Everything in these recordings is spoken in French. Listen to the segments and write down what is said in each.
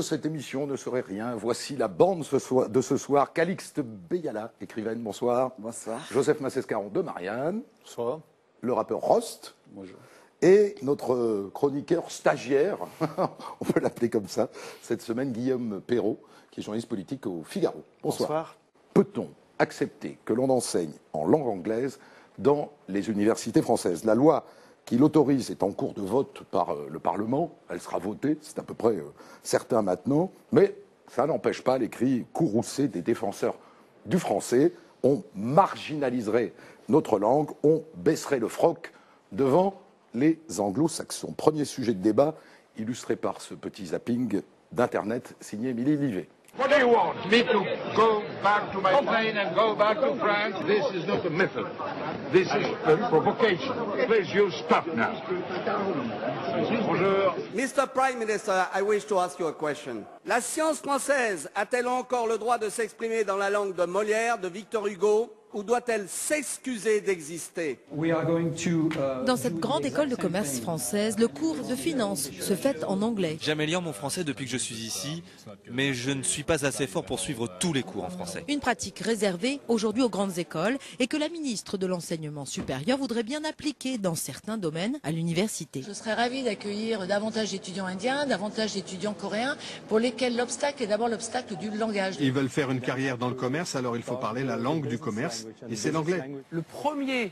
cette émission ne serait rien. Voici la bande de ce soir. Calixte Beyala, écrivaine, bonsoir. Bonsoir. Joseph Massescaron de Marianne. Bonsoir. Le rappeur Rost. Bonjour. Et notre chroniqueur stagiaire, on peut l'appeler comme ça, cette semaine, Guillaume Perrault, qui est journaliste politique au Figaro. Bonsoir. Bonsoir. Peut-on accepter que l'on enseigne en langue anglaise dans les universités françaises? La loi qui l'autorise est en cours de vote par le Parlement. Elle sera votée, c'est à peu près certain maintenant. Mais ça n'empêche pas les cris courroucés des défenseurs du français. On marginaliserait notre langue, on baisserait le froc devant les anglo-saxons. Premier sujet de débat, illustré par ce petit zapping d'Internet signé Émilie Livet. What do you want? Me to go back to my plane and go back to France? This is not a method. This is a provocation. Please, you stop now. Bonjour. Mr. Prime Minister, I wish to ask you a question. La science française a-t-elle encore le droit de s'exprimer dans la langue de Molière, de Victor Hugo, ou doit-elle s'excuser d'exister? Dans cette grande école de commerce française, le cours de finance se fait en anglais. J'améliore mon français depuis que je suis ici, mais je ne suis pas assez fort pour suivre tous les cours en français. Une pratique réservée aujourd'hui aux grandes écoles et que la ministre de l'Enseignement supérieur voudrait bien appliquer dans certains domaines à l'université. Je serais ravie d'accueillir davantage d'étudiants indiens, davantage d'étudiants coréens, pour lesquels l'obstacle est d'abord l'obstacle du langage. Ils veulent faire une carrière dans le commerce, alors il faut parler la langue du commerce. Et c'est l'anglais. Le premier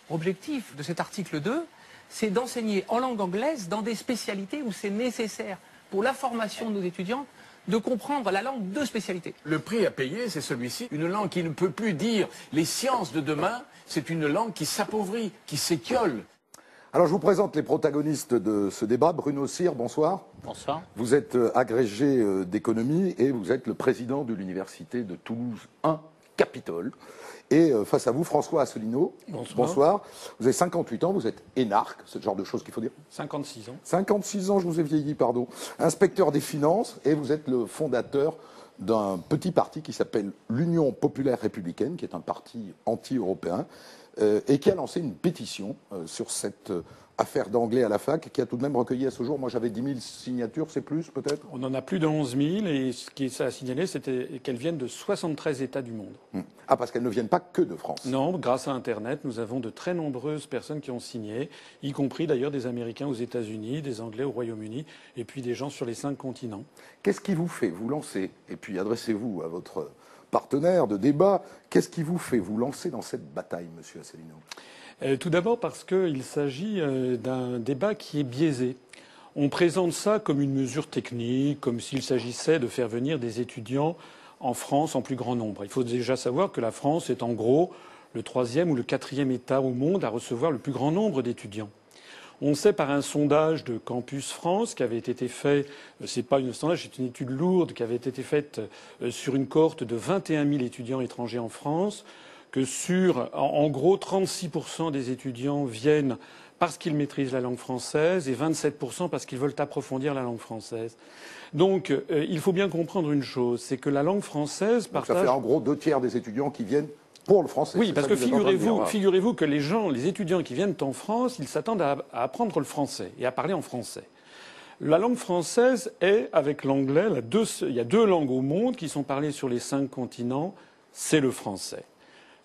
objectif de cet article 2, c'est d'enseigner en langue anglaise dans des spécialités où c'est nécessaire pour la formation de nos étudiants de comprendre la langue de spécialité. Le prix à payer, c'est celui-ci. Une langue qui ne peut plus dire les sciences de demain, c'est une langue qui s'appauvrit, qui s'étiole. Alors je vous présente les protagonistes de ce débat. Bruno Cyr, bonsoir. Bonsoir. Vous êtes agrégé d'économie et vous êtes le président de l'université de Toulouse 1, Capitole. Et face à vous, François Asselineau. Bonsoir. Bonsoir. Vous avez 58 ans, vous êtes énarque, c'est le genre de choses qu'il faut dire. 56 ans. 56 ans, je vous ai vieilli, pardon. Inspecteur des finances, et vous êtes le fondateur d'un petit parti qui s'appelle l'Union populaire républicaine, qui est un parti anti-européen, et qui a lancé une pétition sur cette affaire d'anglais à la fac, qui a tout de même recueilli à ce jour, moi j'avais 10 000 signatures, c'est plus peut-être? On en a plus de 11 000 et ce qui est à signaler, c'était qu'elles viennent de 73 États du monde. Ah, parce qu'elles ne viennent pas que de France. Non, grâce à Internet, nous avons de très nombreuses personnes qui ont signé, y compris d'ailleurs des Américains aux États-Unis, des Anglais au Royaume-Uni, et puis des gens sur les 5 continents. Qu'est-ce qui vous fait vous lancer, et puis adressez-vous à votre partenaire de débat, qu'est-ce qui vous fait vous lancer dans cette bataille, monsieur Asselineau? Tout d'abord parce qu'il s'agit d'un débat qui est biaisé. On présente ça comme une mesure technique, comme s'il s'agissait de faire venir des étudiants en France en plus grand nombre. Il faut déjà savoir que la France est en gros le 3e ou le 4e État au monde à recevoir le plus grand nombre d'étudiants. On sait par un sondage de Campus France qui avait été fait, c'est pas un sondage, c'est une étude lourde qui avait été faite sur une cohorte de 21 000 étudiants étrangers en France, que en gros, 36% des étudiants viennent parce qu'ils maîtrisent la langue française et 27% parce qu'ils veulent approfondir la langue française. Donc, il faut bien comprendre une chose, c'est que la langue française partage... Donc ça fait en gros 2 tiers des étudiants qui viennent pour le français. Oui, parce que figurez-vous que les étudiants qui viennent en France, ils s'attendent à apprendre le français et à parler en français. La langue française est, avec l'anglais, il y a 2 langues au monde qui sont parlées sur les 5 continents, c'est le français.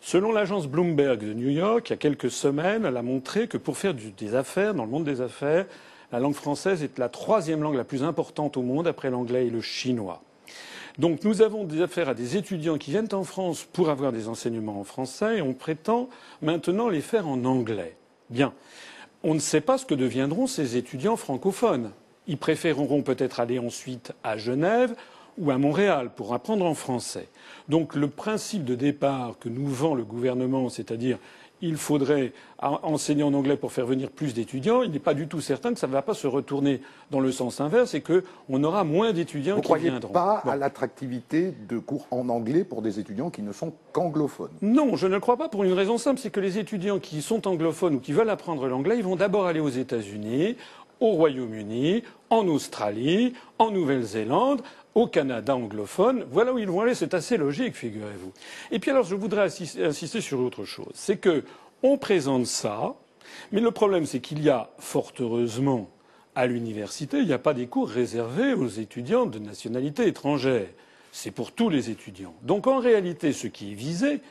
Selon l'agence Bloomberg de New York, il y a quelques semaines, elle a montré que pour faire des affaires, dans le monde des affaires, la langue française est la 3e langue la plus importante au monde après l'anglais et le chinois. Donc nous avons des affaires à des étudiants qui viennent en France pour avoir des enseignements en français et on prétend maintenant les faire en anglais. Bien. On ne sait pas ce que deviendront ces étudiants francophones. Ils préféreront peut-être aller ensuite à Genève ou à Montréal pour apprendre en français. Donc le principe de départ que nous vend le gouvernement, c'est-à-dire il faudrait enseigner en anglais pour faire venir plus d'étudiants, il n'est pas du tout certain que ça ne va pas se retourner dans le sens inverse et qu'on aura moins d'étudiants qui viendront. Vous ne croyez pas à l'attractivité de cours en anglais pour des étudiants qui ne sont qu'anglophones? Non, je ne le crois pas pour une raison simple, c'est que les étudiants qui sont anglophones ou qui veulent apprendre l'anglais, ils vont d'abord aller aux États-Unis, au Royaume-Uni, en Australie, en Nouvelle-Zélande, au Canada anglophone. Voilà où ils vont aller, c'est assez logique, figurez-vous. Et puis alors, je voudrais insister sur autre chose. C'est que on présente ça, mais le problème, c'est qu'il y a, fort heureusement, À l'université, il n'y a pas des cours réservés aux étudiants de nationalité étrangère. C'est pour tous les étudiants. Donc en réalité, ce qui est visé,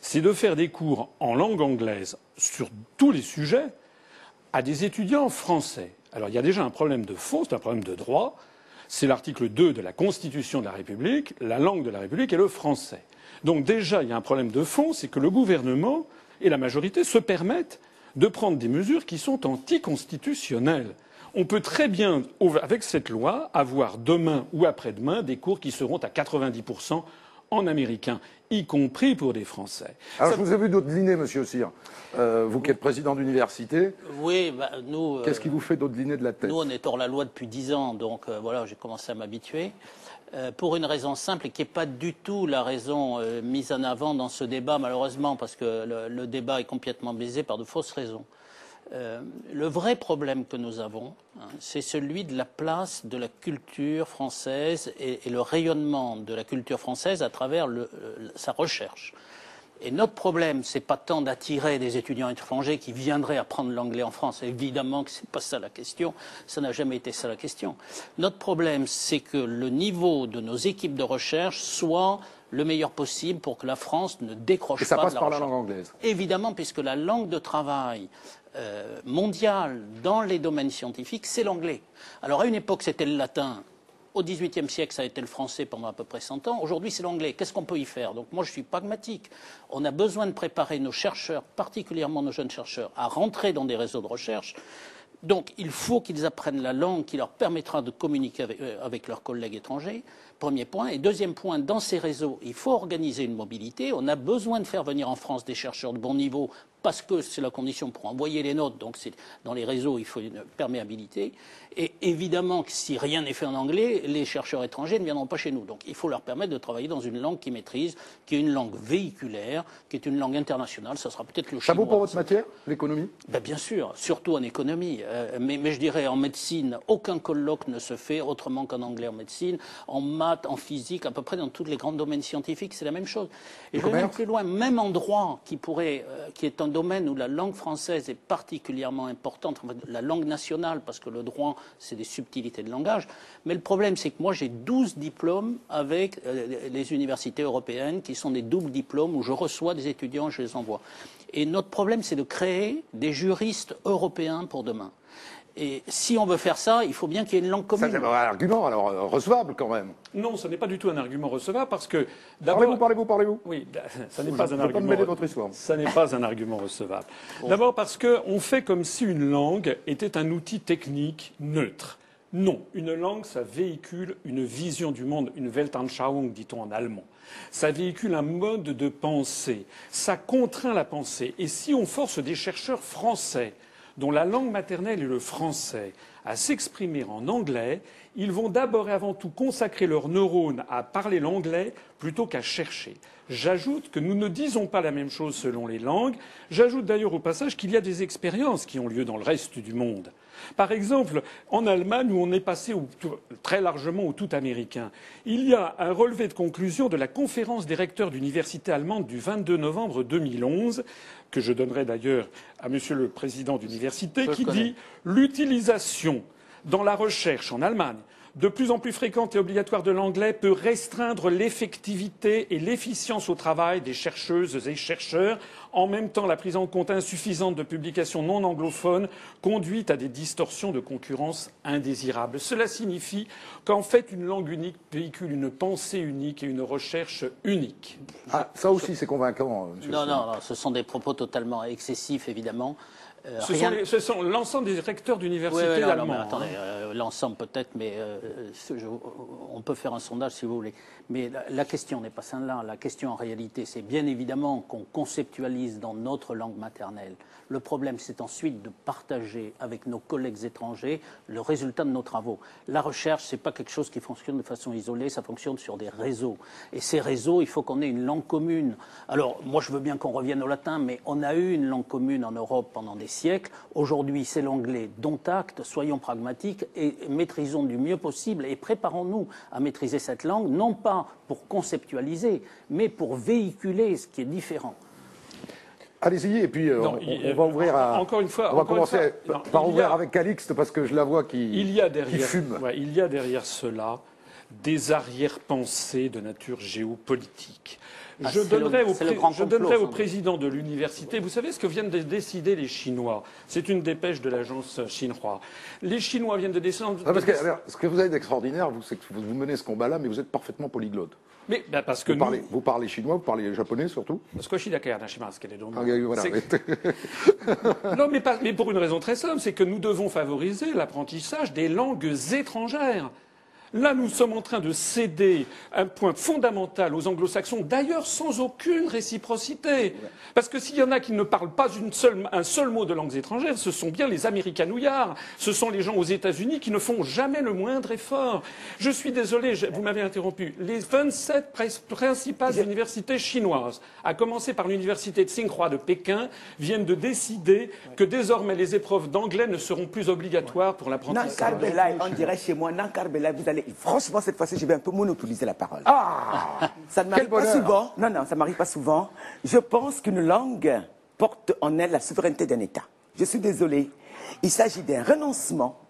c'est de faire des cours en langue anglaise sur tous les sujets à des étudiants français. Alors il y a déjà un problème de fond, c'est un problème de droit. C'est l'article 2 de la Constitution de la République, la langue de la République est le français. Donc déjà, il y a un problème de fond, c'est que le gouvernement et la majorité se permettent de prendre des mesures qui sont anticonstitutionnelles. On peut très bien, avec cette loi, avoir demain ou après-demain des cours qui seront à 90% en américain, y compris pour des Français. Alors, je vous ai vu d'Audeliner, monsieur Cyr. Vous qui êtes président d'université. Oui, bah, nous. Qu'est-ce qui vous fait d'Audeliner de la tête? Nous, on est hors la loi depuis 10 ans, donc voilà, j'ai commencé à m'habituer. Pour une raison simple et qui n'est pas du tout la raison mise en avant dans ce débat, malheureusement, parce que le débat est complètement biaisé par de fausses raisons. Le vrai problème que nous avons, c'est celui de la place de la culture française et le rayonnement de la culture française à travers sa recherche. Et notre problème, c'est pas tant d'attirer des étudiants étrangers qui viendraient apprendre l'anglais en France. Évidemment que c'est pas ça la question. Ça n'a jamais été ça la question. Notre problème, c'est que le niveau de nos équipes de recherche soit le meilleur possible pour que la France ne décroche pas de la recherche. Et ça passe par la langue anglaise. Évidemment, puisque la langue de travail mondiale dans les domaines scientifiques, c'est l'anglais. Alors à une époque, c'était le latin. Au XVIIIe siècle, ça a été le français pendant à peu près 100 ans. Aujourd'hui, c'est l'anglais. Qu'est-ce qu'on peut y faire? Donc moi, je suis pragmatique. On a besoin de préparer nos chercheurs, particulièrement nos jeunes chercheurs, à rentrer dans des réseaux de recherche. Donc il faut qu'ils apprennent la langue qui leur permettra de communiquer avec leurs collègues étrangers. Premier point. Et deuxième point, dans ces réseaux, il faut organiser une mobilité. On a besoin de faire venir en France des chercheurs de bon niveau parce que c'est la condition pour envoyer les nôtres. Donc dans les réseaux, il faut une perméabilité. Et évidemment que si rien n'est fait en anglais, les chercheurs étrangers ne viendront pas chez nous. Donc il faut leur permettre de travailler dans une langue qu'ils maîtrisent, qui est une langue véhiculaire, qui est une langue internationale. Ça sera peut-être le chinois. Ça vaut pour votre matière, l'économie? Ben, bien sûr, surtout en économie. Mais je dirais en médecine, aucun colloque ne se fait autrement qu'en anglais en médecine. En maths, en physique, à peu près dans tous les grands domaines scientifiques, c'est la même chose. Et je vais même plus loin, même en droit, qui est un domaine où la langue française est particulièrement importante, la langue nationale, parce que le droit, c'est des subtilités de langage. Mais le problème, c'est que moi, j'ai 12 diplômes avec les universités européennes, qui sont des doubles diplômes, où je reçois des étudiants et je les envoie. Et notre problème, c'est de créer des juristes européens pour demain. Et si on veut faire ça, il faut bien qu'il y ait une langue commune. Ça, c'est un argument, alors, recevable quand même. Non, ce n'est pas du tout un argument recevable parce que... Parlez-vous. Oui, ça n'est pas un argument... pas me mêler votre histoire. Ça n'est pas un argument recevable. D'abord parce qu'on fait comme si une langue était un outil technique neutre. Non, une langue, ça véhicule une vision du monde, une Weltanschauung, dit-on en allemand. Ça véhicule un mode de pensée. Ça contraint la pensée. Et si on force des chercheurs français dont la langue maternelle est le français, à s'exprimer en anglais, ils vont d'abord et avant tout consacrer leurs neurones à parler l'anglais plutôt qu'à chercher. J'ajoute que nous ne disons pas la même chose selon les langues. J'ajoute d'ailleurs au passage qu'il y a des expériences qui ont lieu dans le reste du monde. Par exemple, en Allemagne, où on est passé très largement au tout américain, il y a un relevé de conclusion de la conférence des recteurs d'université allemande du 22 novembre 2011, que je donnerai d'ailleurs à Monsieur le Président d'université, qui dit « L'utilisation dans la recherche en Allemagne de plus en plus fréquente et obligatoire de l'anglais peut restreindre l'effectivité et l'efficience au travail des chercheuses et chercheurs. En même temps, la prise en compte insuffisante de publications non anglophones conduit à des distorsions de concurrence indésirables. Cela signifie qu'en fait, une langue unique véhicule une pensée unique et une recherche unique. Ah, ça aussi, c'est convaincant, monsieur. Non, ce sont des propos totalement excessifs, évidemment. Ce sont l'ensemble des recteurs d'universités allemands. Attendez, l'ensemble peut-être, mais on peut faire un sondage si vous voulez. Mais la question n'est pas celle-là. La question en réalité, c'est bien évidemment qu'on conceptualise dans notre langue maternelle. Le problème, c'est ensuite de partager avec nos collègues étrangers le résultat de nos travaux. La recherche, c'est pas quelque chose qui fonctionne de façon isolée, ça fonctionne sur des réseaux. Et ces réseaux, il faut qu'on ait une langue commune. Alors, moi, je veux bien qu'on revienne au latin, mais on a eu une langue commune en Europe pendant des siècles. Aujourd'hui, c'est l'anglais. Dont acte, soyons pragmatiques et maîtrisons du mieux possible et préparons-nous à maîtriser cette langue, non pas pour conceptualiser, mais pour véhiculer ce qui est différent. Allez-y, et puis on va ouvrir à... Encore une fois... On va commencer par ouvrir avec Calixte, parce que je la vois qui fume. Ouais, il y a derrière cela des arrière-pensées de nature géopolitique. Je donnerai au président de l'université, vous savez ce que viennent de décider les Chinois? C'est une dépêche de l'agence Xinhua. Les Chinois viennent de descendre... Parce que, alors, ce que vous avez d'extraordinaire, c'est que vous menez ce combat-là, mais vous êtes parfaitement polyglotte. Mais, parce que vous parlez chinois, vous parlez japonais surtout. Voilà. Non, mais pour une raison très simple, c'est que nous devons favoriser l'apprentissage des langues étrangères. Là, nous sommes en train de céder un point fondamental aux anglo-saxons, d'ailleurs sans aucune réciprocité. Parce que s'il y en a qui ne parlent pas un seul mot de langues étrangères, ce sont bien les américanouillards, ce sont les gens aux États-Unis qui ne font jamais le moindre effort. Je suis désolé, vous m'avez interrompu. Les 27 principales universités chinoises, à commencer par l'université de Tsinghua de Pékin, viennent de décider que désormais les épreuves d'anglais ne seront plus obligatoires pour l'apprentissage. Nankar Belay, on dirait chez moi, Nankar Belay, vous allez... Franchement, cette fois-ci, je vais un peu monopoliser la parole. Ça ne m'arrive pas souvent. Non, ça ne m'arrive pas souvent. Je pense qu'une langue porte en elle la souveraineté d'un État. Je suis désolé. Il s'agit d'un renoncement.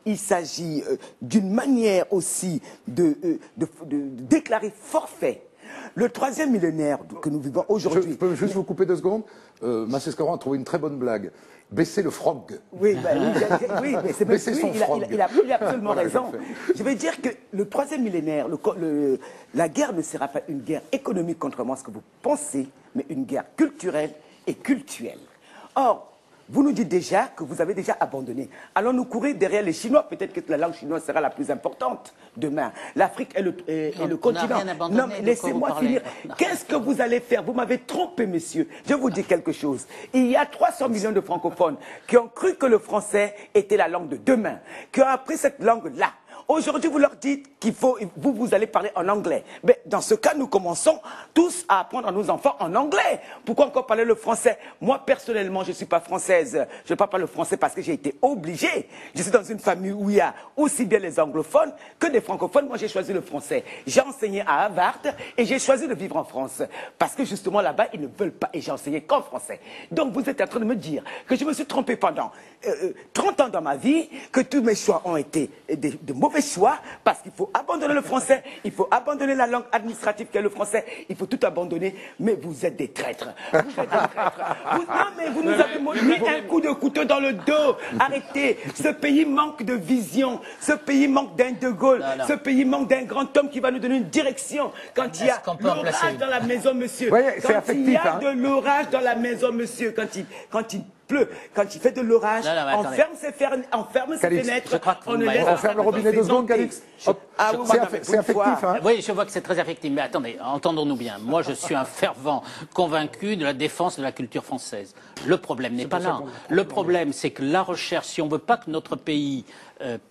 Il s'agit d'une manière aussi de déclarer forfait. Le 3e millénaire que nous vivons aujourd'hui... Je peux juste vous couper 2 secondes. Massescaron a trouvé une très bonne blague. Baisser le frog. Oui, mais c'est baisser son frog. Il a absolument raison. Je veux dire que le 3e millénaire, la guerre ne sera pas une guerre économique, contrairement à ce que vous pensez, mais une guerre culturelle et cultuelle. Or, vous nous dites déjà que vous avez déjà abandonné. Allons-nous courir derrière les Chinois? Peut-être que la langue chinoise sera la plus importante demain. L'Afrique est le continent. Non, mais laissez-moi finir. Qu'est-ce que vous allez faire? Vous m'avez trompé, messieurs. Je vous dis quelque chose. Il y a 300 millions de francophones qui ont cru que le français était la langue de demain, qui ont appris cette langue-là. Aujourd'hui, vous leur dites qu'il faut, vous allez parler en anglais. Mais dans ce cas, nous commençons tous à apprendre à nos enfants en anglais. Pourquoi encore parler le français? Moi, personnellement, je ne suis pas française. Je ne parle pas le français parce que j'ai été obligée. Je suis dans une famille où il y a aussi bien les anglophones que des francophones. Moi, j'ai choisi le français. J'ai enseigné à Harvard et j'ai choisi de vivre en France. Parce que justement, là-bas, ils ne veulent pas. Et j'ai enseigné qu'en français. Donc, vous êtes en train de me dire que je me suis trompé pendant 30 ans dans ma vie, que tous mes choix ont été de mauvais choix, parce qu'il faut abandonner le français, il faut abandonner la langue administrative qu'est le français, il faut tout abandonner, mais vous êtes des traîtres. Vous êtes des traîtres. Non, mais vous nous avez mis un coup de couteau dans le dos. Arrêtez. Ce pays manque de vision. Ce pays manque d'un De Gaulle. Ce pays manque d'un grand homme qui va nous donner une direction. Quand il y a l'orage dans la maison, monsieur. Quand il y a de l'orage dans la maison, monsieur. Quand il pleut, quand il fait de l'orage, on ferme ses fenêtres, on ferme le robinet 2 secondes, Calixte. C'est affectif, hein? Oui, je vois que c'est très affectif, mais attendez, entendons-nous bien. Moi, je suis un fervent convaincu de la défense de la culture française. Le problème n'est pas là. Le problème, c'est que la recherche, si on ne veut pas que notre pays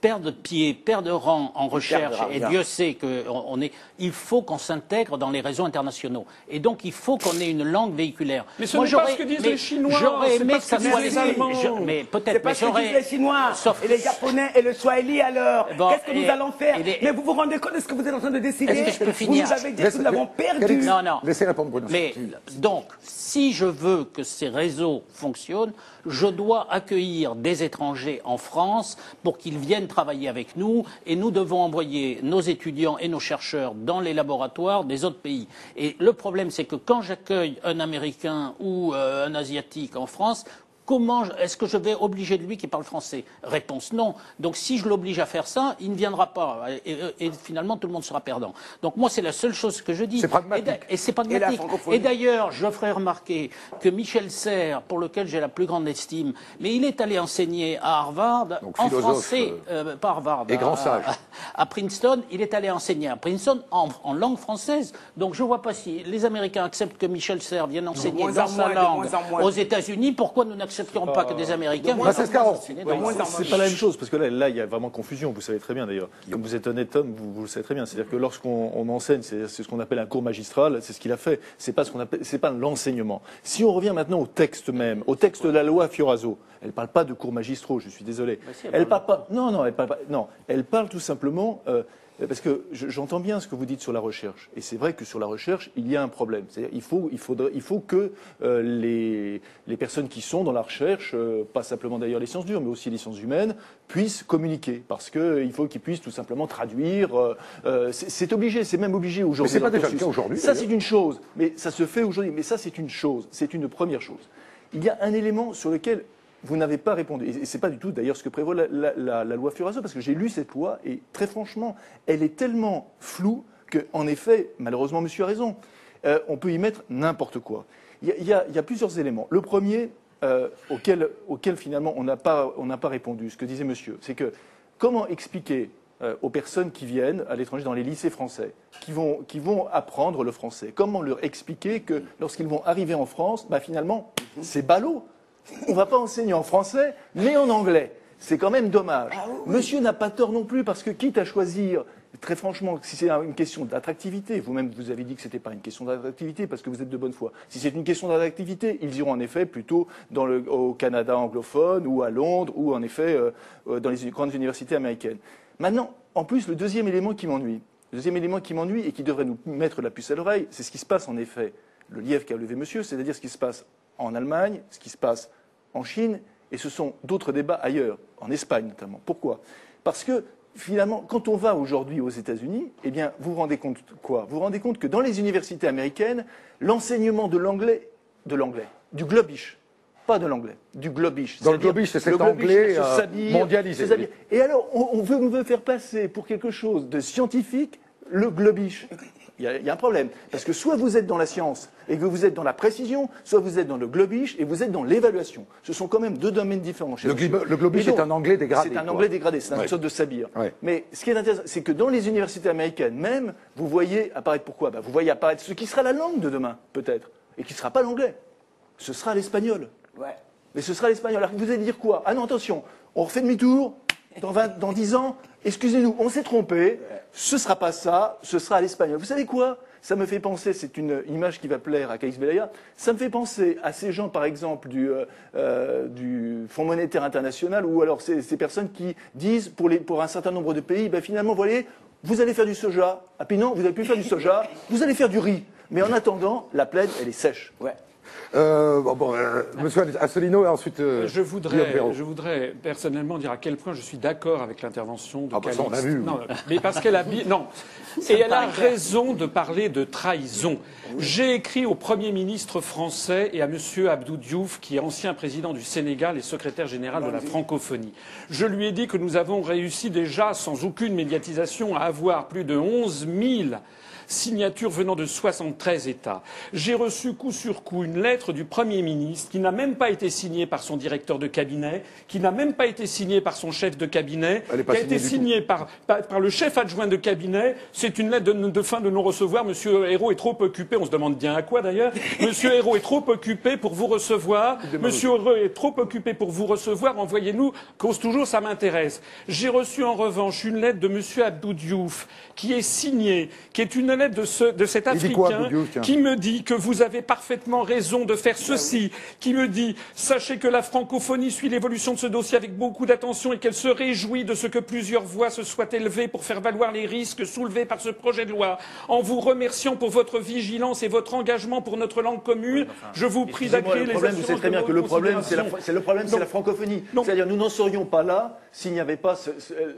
perde pied, perde rang en recherche, et Dieu sait qu'on est, il faut qu'on s'intègre dans les réseaux internationaux. Et donc, il faut qu'on ait une langue véhiculaire. Mais ce n'est pas ce que disent les Chinois. J'aurais aimé que ça soit les Allemands. Mais peut-être. C'est pas ce que disent les Chinois. Et les Japonais et le Swahili alors. Qu'est-ce que nous allons faire? Mais vous vous rendez compte de ce que vous êtes en train de décider? Est-ce que je peux finir? Vous nous avez dit que nous l'avons perdu. Non. Laissez répondre, Bruno. Mais donc, si je veux que ces réseaux fonctionnent, je dois accueillir des étrangers en France pour qu'ils viennent travailler avec nous, et nous devons envoyer nos étudiants et nos chercheurs dans les laboratoires des autres pays. Et le problème, c'est que quand j'accueille un Américain ou un Asiatique en France, comment est-ce que je vais obliger de lui qui parle français? Réponse non. Donc si je l'oblige à faire ça, il ne viendra pas. Et finalement, tout le monde sera perdant. Donc moi, c'est la seule chose que je dis. C'est pragmatique. Et c'est pragmatique. Et d'ailleurs, je ferai remarquer que Michel Serres, pour lequel j'ai la plus grande estime, mais il est allé enseigner à Harvard, en français, pas Harvard, et grand sage. À Princeton, il est allé enseigner à Princeton en langue française. Donc je ne vois pas si les Américains acceptent que Michel Serres vienne enseigner dans sa langue aux États-Unis, pourquoi nous n'acceptons pas que des Américains... C'est pas la même chose, parce que là, il y a vraiment confusion, vous savez très bien d'ailleurs. Comme vous êtes honnête homme, vous le savez très bien. C'est-à-dire que lorsqu'on enseigne, c'est ce qu'on appelle un cours magistral, c'est ce qu'il a fait. C'est pas l'enseignement. Si on revient maintenant au texte même, au texte de la loi Fioraso, elle ne parle pas de cours magistraux, je suis désolé. Elle parle pas. Non, elle parle pas. Non, elle parle tout simplement Parce que j'entends bien ce que vous dites sur la recherche. Et c'est vrai que sur la recherche, il y a un problème. C'est-à-dire il faut que les personnes qui sont dans la recherche, pas simplement d'ailleurs les sciences dures, mais aussi les sciences humaines, puissent communiquer. Parce qu'il faut qu'ils puissent tout simplement traduire. C'est obligé, c'est même obligé aujourd'hui. Mais c'est pas déjà le cas aujourd'hui. Ça, c'est une chose. Mais ça se fait aujourd'hui. Mais ça, c'est une chose. C'est une première chose. Il y a un élément sur lequel vous n'avez pas répondu. Et ce n'est pas du tout d'ailleurs ce que prévoit la loi Furaso, parce que j'ai lu cette loi et très franchement, elle est tellement floue qu'en effet, malheureusement, monsieur a raison, on peut y mettre n'importe quoi. Il y a plusieurs éléments. Le premier, auquel finalement on n'a pas répondu, ce que disait monsieur, c'est que comment expliquer aux personnes qui viennent à l'étranger dans les lycées français, qui vont apprendre le français, comment leur expliquer que lorsqu'ils vont arriver en France, finalement, c'est ballot. On ne va pas enseigner en français, mais en anglais. C'est quand même dommage. Ah, oui. Monsieur n'a pas tort non plus, parce que quitte à choisir, très franchement, si c'est une question d'attractivité, vous-même vous avez dit que ce n'était pas une question d'attractivité, parce que vous êtes de bonne foi. Si c'est une question d'attractivité, ils iront en effet plutôt au Canada anglophone, ou à Londres, ou en effet dans les grandes universités américaines. Maintenant, en plus, le deuxième élément qui m'ennuie, et qui devrait nous mettre la puce à l'oreille, c'est ce qui se passe en effet, le lièvre qu'a levé monsieur, c'est-à-dire ce qui se passe en Allemagne, ce qui se passe en Chine, et ce sont d'autres débats ailleurs, en Espagne notamment. Pourquoi? Parce que finalement, quand on va aujourd'hui aux États-Unis, eh bien, vous vous rendez compte quoi? Vous vous rendez compte que dans les universités américaines, l'enseignement de l'anglais, du globish, pas de l'anglais, du globish. Dans le globish, c'est cet anglais mondialisé. Et alors, on veut faire passer pour quelque chose de scientifique le globish. Il y a un problème. Parce que soit vous êtes dans la science et que vous êtes dans la précision, soit vous êtes dans le globish et vous êtes dans l'évaluation. Ce sont quand même deux domaines différents. Le globish est un anglais dégradé. C'est un anglais dégradé, c'est une sorte de sabir. Ouais. Mais ce qui est intéressant, c'est que dans les universités américaines même, vous voyez apparaître pourquoi? Vous voyez apparaître ce qui sera la langue de demain, peut-être, et qui ne sera pas l'anglais. Ce sera l'espagnol. Ouais. Mais ce sera l'espagnol. Alors vous allez dire quoi? Ah non, attention, on refait demi-tour. Dans 10 ans, excusez-nous, on s'est trompé, ce ne sera pas ça, ce sera à l'espagnol. Vous savez quoi? Ça me fait penser, c'est une image qui va plaire à Caïs Belaya, ça me fait penser à ces gens, par exemple, du Fonds monétaire international, ou alors ces personnes qui disent, pour un certain nombre de pays, finalement, vous voyez, vous allez faire du soja, ah puis non, vous n'allez plus faire du soja, vous allez faire du riz. Mais en attendant, la plaine, elle est sèche. Ouais. Monsieur Asselineau et ensuite je voudrais personnellement dire à quel point je suis d'accord avec l'intervention de Calixte. Ça, on a vu. Non, mais parce qu'elle a et elle a raison de parler de trahison. J'ai écrit au Premier ministre français et à Monsieur Abdou Diouf, qui est ancien président du Sénégal et secrétaire général de la francophonie. Je lui ai dit que nous avons réussi déjà, sans aucune médiatisation, à avoir plus de 11 000 signatures venant de 73 États. J'ai reçu coup sur coup une lettre du Premier ministre qui n'a même pas été signée par son directeur de cabinet, qui n'a même pas été signée par son chef de cabinet, qui a été signée par le chef adjoint de cabinet. C'est une lettre de fin de non-recevoir. Monsieur Hérault est trop occupé, on se demande bien à quoi d'ailleurs. Monsieur Hérault est trop occupé pour vous recevoir. Monsieur Hérault est trop occupé pour vous recevoir. Envoyez-nous, cause toujours, ça m'intéresse. J'ai reçu en revanche une lettre de Monsieur Abdou Diouf qui est signée, qui est une lettre de cet Africain qui me dit que vous avez parfaitement raison de faire ceci, qui me dit sachez que la francophonie suit l'évolution de ce dossier avec beaucoup d'attention et qu'elle se réjouit de ce que plusieurs voix se soient élevées pour faire valoir les risques soulevés par ce projet de loi. En vous remerciant pour votre vigilance et votre engagement pour notre langue commune, je vous prie d'agréer les assurances. Vous savez très bien que le problème, c'est la francophonie. C'est-à-dire nous n'en serions pas là s'il n'y avait pas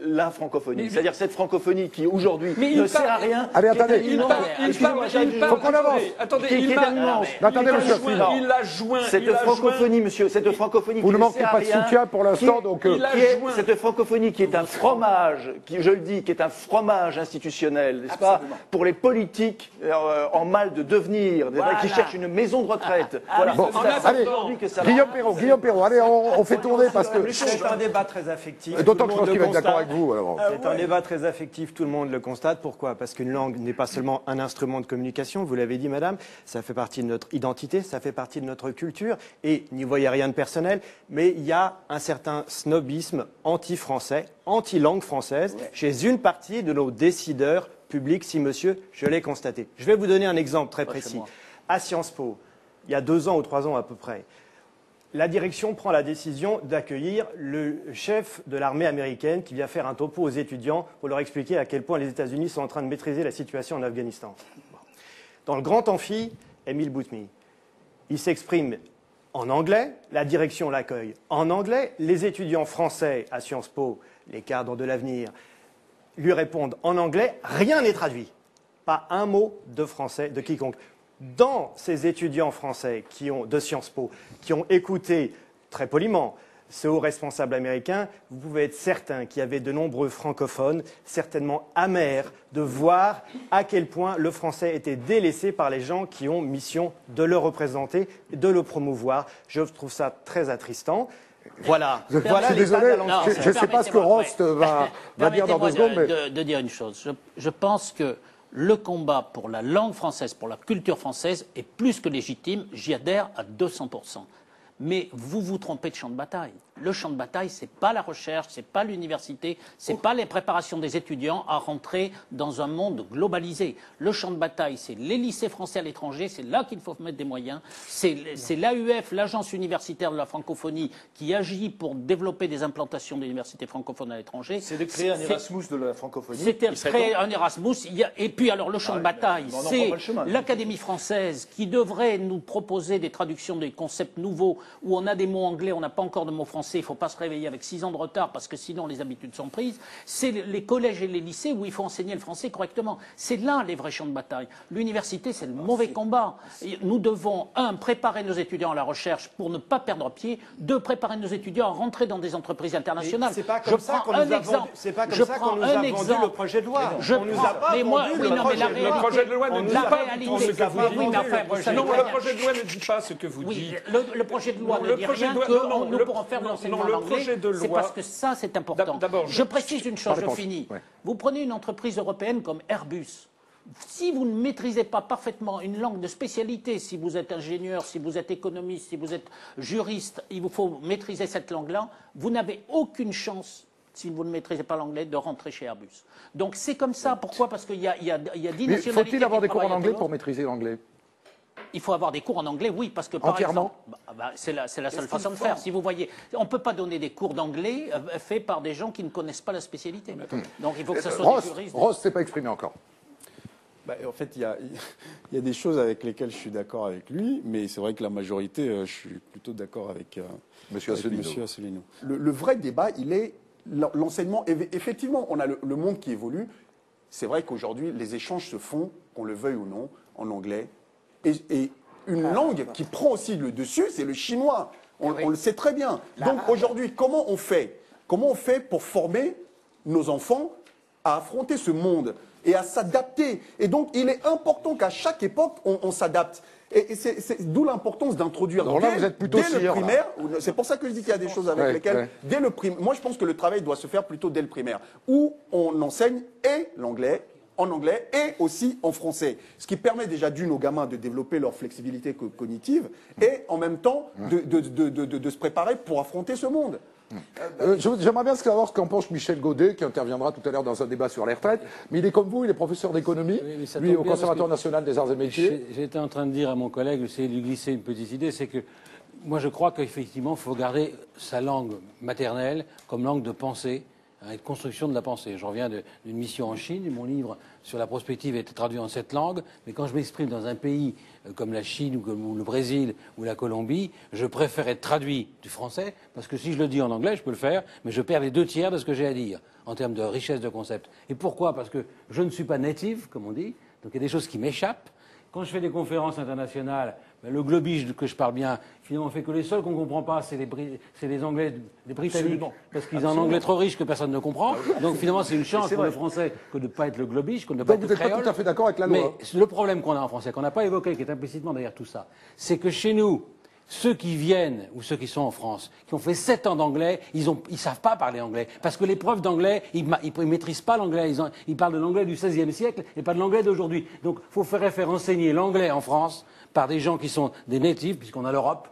la francophonie. C'est-à-dire cette francophonie qui aujourd'hui ne sert à rien. Allez, attendez. Faut qu'on avance. Attendez, il a joint. Cette francophonie, monsieur, cette francophonie. Vous ne manquez pas de soutien pour l'instant, donc. Cette francophonie qui est un fromage, je le dis, qui est un fromage institutionnel, n'est-ce pas, pour les politiques en mal de devenir, qui cherchent une maison de retraite. Voilà. Bon, allez, Guillaume Perrault, allez, on fait tourner parce que. C'est un débat très affectif. D'autant que je pense qu'il va être d'accord avec vous. C'est un débat très affectif, tout le monde le constate. Pourquoi? Parce qu'une langue n'est pas seulement un instrument de communication, vous l'avez dit madame, ça fait partie de notre identité, ça fait partie de notre culture, et n'y voyez rien de personnel, mais il y a un certain snobisme anti-français, anti-langue française, chez une partie de nos décideurs publics, si monsieur, je l'ai constaté. Je vais vous donner un exemple très précis. À Sciences Po, il y a 2 ans ou 3 ans à peu près, la direction prend la décision d'accueillir le chef de l'armée américaine qui vient faire un topo aux étudiants pour leur expliquer à quel point les États-Unis sont en train de maîtriser la situation en Afghanistan. Dans le grand amphi, Émile Boutmy, il s'exprime en anglais, la direction l'accueille en anglais, les étudiants français à Sciences Po, les cadres de l'avenir, lui répondent en anglais, rien n'est traduit. Pas un mot de français de quiconque. Dans ces étudiants français de Sciences Po qui ont écouté très poliment ce haut responsable américain, vous pouvez être certain qu'il y avait de nombreux francophones certainement amers de voir à quel point le français était délaissé par les gens qui ont mission de le représenter, de le promouvoir. Je trouve ça très attristant. Voilà. Je suis désolé, je ne sais pas ce que Rost va dire dans 2 secondes. Mais... de dire une chose. Je pense que le combat pour la langue française, pour la culture française est plus que légitime. J'y adhère à 200%. Mais vous vous trompez de champ de bataille. Le champ de bataille, ce n'est pas la recherche, ce n'est pas l'université, ce n'est pas les préparations des étudiants à rentrer dans un monde globalisé. Le champ de bataille, c'est les lycées français à l'étranger, c'est là qu'il faut mettre des moyens. C'est l'AUF, l'Agence universitaire de la francophonie, qui agit pour développer des implantations d'universités francophones à l'étranger. C'est de créer un Erasmus de la francophonie. C'est de créer un Erasmus. Et puis alors le champ de bataille, c'est l'Académie française qui devrait nous proposer des traductions des concepts nouveaux où on a des mots anglais, on n'a pas encore de mots français. Il ne faut pas se réveiller avec 6 ans de retard parce que sinon les habitudes sont prises. C'est les collèges et les lycées où il faut enseigner le français correctement. C'est là les vrais champs de bataille. L'université, c'est le mauvais combat. Nous devons, 1, préparer nos étudiants à la recherche pour ne pas perdre pied. 2, préparer nos étudiants à rentrer dans des entreprises internationales. C'est pas comme ça qu'on nous a vendu le projet de loi. On nous a pas vendu le projet de loi ne dit pas ce que vous dites. Non, le projet de loi ne dit pas ce que vous dites. Le projet de loi ne dit rien que nous pourrons faire de l'enseignement en anglais. C'est parce que ça, c'est important. Je précise une chose, je finis. Vous prenez une entreprise européenne comme Airbus. Si vous ne maîtrisez pas parfaitement une langue de spécialité, si vous êtes ingénieur, si vous êtes économiste, si vous êtes juriste, il vous faut maîtriser cette langue-là, vous n'avez aucune chance, si vous ne maîtrisez pas l'anglais, de rentrer chez Airbus. Donc c'est comme ça. Pourquoi? Parce qu'il y a 10 nationalités. Faut-il avoir des cours en anglais pour maîtriser l'anglais? Il faut avoir des cours en anglais, oui, parce que par exemple, c'est la seule façon de faire. Si vous voyez, on ne peut pas donner des cours d'anglais faits par des gens qui ne connaissent pas la spécialité. Donc il faut que ce soit des juristes. Ross s'est pas exprimé encore. En fait, il y a des choses avec lesquelles je suis d'accord avec lui, mais c'est vrai que la majorité, je suis plutôt d'accord avec Monsieur Asselineau. Le vrai débat, il est l'enseignement. Effectivement, on a le monde qui évolue. C'est vrai qu'aujourd'hui, les échanges se font, qu'on le veuille ou non, en anglais. Et une langue qui prend aussi le dessus, c'est le chinois. On le sait très bien. Donc aujourd'hui, comment on fait pour former nos enfants à affronter ce monde et à s'adapter? Et donc, il est important qu'à chaque époque, on s'adapte. Et c'est d'où l'importance d'introduire dès le primaire. C'est pour ça que je dis qu'il y a des choses avec lesquelles, dès le primaire, moi je pense que le travail doit se faire plutôt dès le primaire, où on enseigne et l'anglais, en anglais et aussi en français. Ce qui permet déjà aux gamins de développer leur flexibilité cognitive et en même temps de se préparer pour affronter ce monde. J'aimerais bien savoir ce qu'en pense Michel Godet, qui interviendra tout à l'heure dans un débat sur les retraites. Mais il est comme vous, il est professeur d'économie, lui au Conservatoire national des arts et métiers. J'étais en train de dire à mon collègue, essayer de lui glisser une petite idée, c'est que moi je crois qu'effectivement il faut garder sa langue maternelle comme langue de pensée, de construction de la pensée. Je reviens d'une mission en Chine, mon livre sur la prospective a été traduit en 7 langues, mais quand je m'exprime dans un pays comme la Chine ou le Brésil ou la Colombie, je préfère être traduit du français, parce que si je le dis en anglais, je peux le faire, mais je perds les 2 tiers de ce que j'ai à dire, en termes de richesse de concept. Et pourquoi? Parce que je ne suis pas native, comme on dit, donc il y a des choses qui m'échappent. Quand je fais des conférences internationales, le globish que je parle bien, finalement, fait que les seuls qu'on ne comprend pas, c'est les Anglais, les Britanniques, absolument, parce qu'ils ont un anglais trop riche que personne ne comprend. Donc finalement, c'est une chance pour le français que de ne pas être le globish, que de ne pas être le créole. Vous n'êtes pas tout à fait d'accord avec la loi. Mais le problème qu'on a en français, qu'on n'a pas évoqué, qui est implicitement derrière tout ça, c'est que chez nous, ceux qui viennent, ou ceux qui sont en France, qui ont fait 7 ans d'anglais, ils savent pas parler anglais. Parce que les profs d'anglais, ils maîtrisent pas l'anglais. Ils parlent de l'anglais du XVIe siècle et pas de l'anglais d'aujourd'hui. Donc, il faut faire enseigner l'anglais en France par des gens qui sont des natives, puisqu'on a l'Europe.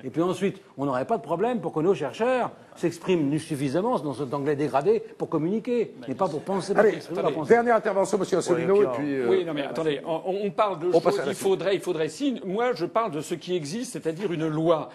Et puis ensuite, on n'aurait pas de problème pour que nos chercheurs s'exprime suffisamment dans cet anglais dégradé pour communiquer, mais pas pour penser. Allez, dernière intervention, monsieur Asselineau, et puis... Oui, non mais attendez, on parle de choses, il faudrait si... Moi, je parle de ce qui existe, c'est-à-dire une loi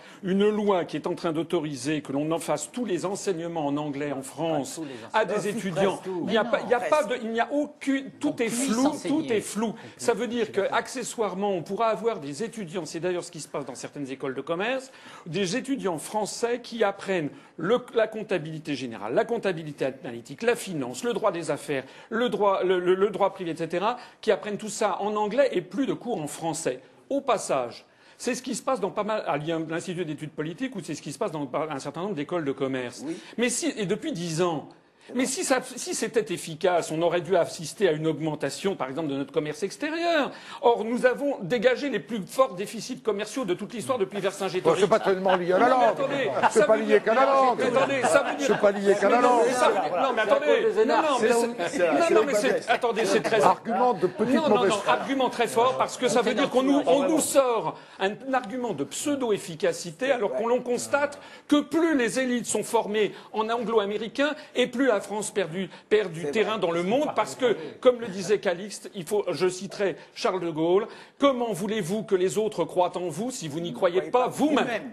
qui est en train d'autoriser que l'on en fasse tous les enseignements en anglais en France à des étudiants. Il n'y a aucune... Tout est flou. Ça veut dire qu'accessoirement, on pourra avoir des étudiants, c'est d'ailleurs ce qui se passe dans certaines écoles de commerce, des étudiants français qui apprennent la comptabilité générale, la comptabilité analytique, la finance, le droit des affaires, le droit privé, etc., qui apprennent tout ça en anglais et plus de cours en français. Au passage, c'est ce qui se passe dans pas mal à l'Institut d'études politiques ou c'est ce qui se passe dans un certain nombre d'écoles de commerce. Oui. Mais et depuis 10 ans. Mais si c'était efficace, on aurait dû assister à une augmentation, par exemple, de notre commerce extérieur. Or, nous avons dégagé les plus forts déficits commerciaux de toute l'histoire depuis Vercingétorix. C'est pas tellement lié à la langue. C'est pas lié qu'à la langue. C'est pas lié qu'à la langue. Non, mais attendez, c'est très... Argument de petite mauvaise foi. Argument très fort, parce que ça veut dire qu'on nous sort un argument de pseudo-efficacité, alors qu'on constate que plus les élites sont formées en anglo-américain, et plus la France perd du terrain dans le monde parce que, comme le disait Calixte, je citerai Charles de Gaulle, comment voulez-vous que les autres croient en vous si vous n'y croyez pas vous-même ?